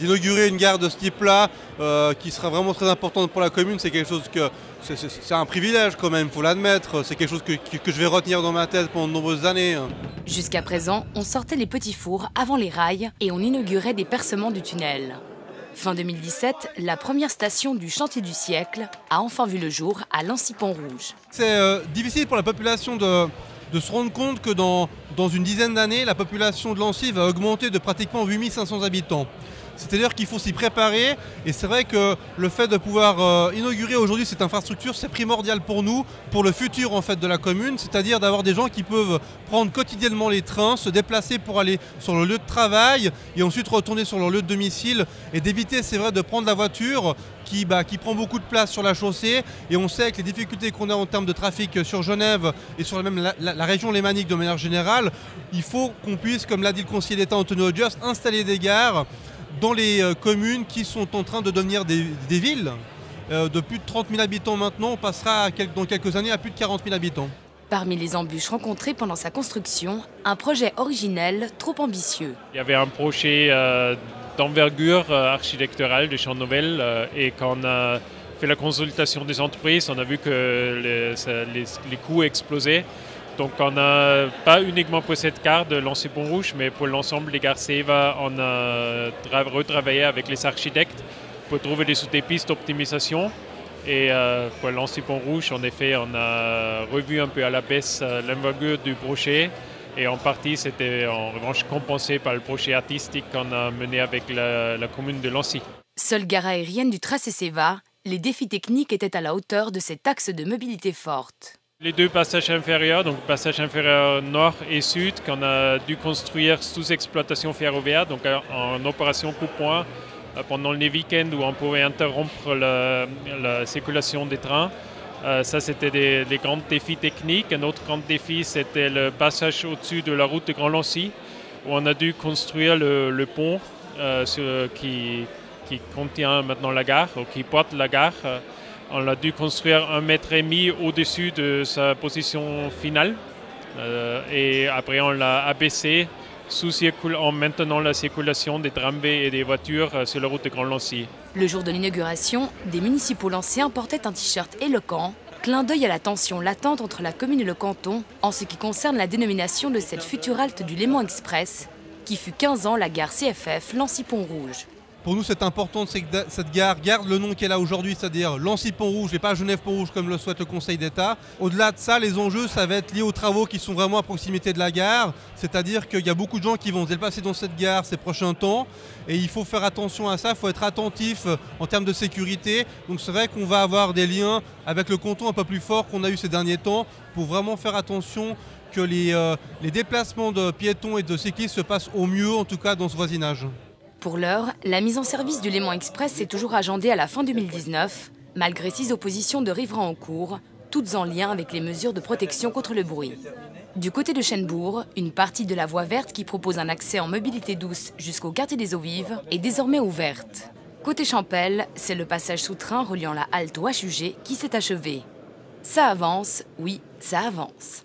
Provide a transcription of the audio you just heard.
d'inaugurer une gare de ce type-là, qui sera vraiment très importante pour la commune, c'est quelque chose que c'est un privilège quand même, il faut l'admettre. C'est quelque chose que je vais retenir dans ma tête pendant de nombreuses années. Jusqu'à présent, on sortait les petits fours avant les rails et on inaugurait des percements du tunnel. Fin 2017, la première station du chantier du siècle a enfin vu le jour à Lancy-Pont-Rouge. C'est difficile pour la population de se rendre compte que dans une dizaine d'années, la population de Lancy va augmenter de pratiquement 8500 habitants. C'est-à-dire qu'il faut s'y préparer et c'est vrai que le fait de pouvoir inaugurer aujourd'hui cette infrastructure, c'est primordial pour nous, pour le futur en fait de la commune, c'est-à-dire d'avoir des gens qui peuvent prendre quotidiennement les trains, se déplacer pour aller sur le lieu de travail et ensuite retourner sur leur lieu de domicile et d'éviter, c'est vrai, de prendre la voiture qui prend beaucoup de place sur la chaussée et on sait que les difficultés qu'on a en termes de trafic sur Genève et sur même la région lémanique de manière générale, il faut qu'on puisse, comme l'a dit le conseiller d'État Antonio Hodges, installer des gares dans les communes qui sont en train de devenir des villes. De plus de 30 000 habitants maintenant, on passera dans quelques années à plus de 40 000 habitants. Parmi les embûches rencontrées pendant sa construction, un projet originel trop ambitieux. Il y avait un projet d'envergure architecturale de Champ Nouvel et quand on a fait la consultation des entreprises, on a vu que les coûts explosaient. Donc on n'a pas uniquement pour cette gare de Lancy-Pont-Rouge, mais pour l'ensemble des gares CEVA, on a retravaillé avec les architectes pour trouver des pistes d'optimisation. Et pour Lancy-Pont-Rouge, en effet, on a revu un peu à la baisse l'envergure du projet. Et en partie, c'était en revanche compensé par le projet artistique qu'on a mené avec la commune de Lancy. Seule gare aérienne du tracé CEVA, les défis techniques étaient à la hauteur de cet axe de mobilité forte. Les deux passages inférieurs, donc passage inférieur nord et sud, qu'on a dû construire sous exploitation ferroviaire, donc en opération coup-point, pendant les week-ends où on pouvait interrompre la circulation des trains. Ça, c'était des grands défis techniques. Un autre grand défi, c'était le passage au-dessus de la route de Grand Lancy, où on a dû construire le pont qui contient maintenant la gare, ou qui porte la gare. On a dû construire 1,5 mètre au-dessus de sa position finale. Et après, on l'a abaissé en maintenant la circulation des tramways et des voitures sur la route de Grand Lancy. Le jour de l'inauguration, des municipaux lancéens portaient un t-shirt éloquent, clin d'œil à la tension latente entre la commune et le canton en ce qui concerne la dénomination de cette future halte du Léman Express, qui fut 15 ans la gare CFF Lancy-Pont-Rouge. Pour nous, c'est important que cette gare garde le nom qu'elle a aujourd'hui, c'est-à-dire Lancy-Pont-Rouge et pas Genève-Pont-Rouge comme le souhaite le Conseil d'État. Au-delà de ça, les enjeux, ça va être lié aux travaux qui sont vraiment à proximité de la gare, c'est-à-dire qu'il y a beaucoup de gens qui vont se déplacer dans cette gare ces prochains temps et il faut faire attention à ça, il faut être attentif en termes de sécurité. Donc c'est vrai qu'on va avoir des liens avec le canton un peu plus forts qu'on a eu ces derniers temps pour vraiment faire attention que les déplacements de piétons et de cyclistes se passent au mieux, en tout cas dans ce voisinage. Pour l'heure, la mise en service du Léman Express est toujours agendée à la fin 2019, malgré 6 oppositions de riverains en cours, toutes en lien avec les mesures de protection contre le bruit. Du côté de Chênebourg, une partie de la voie verte qui propose un accès en mobilité douce jusqu'au quartier des Eaux Vives est désormais ouverte. Côté Champel, c'est le passage sous train reliant la halte au HUG qui s'est achevé. Ça avance, oui, ça avance.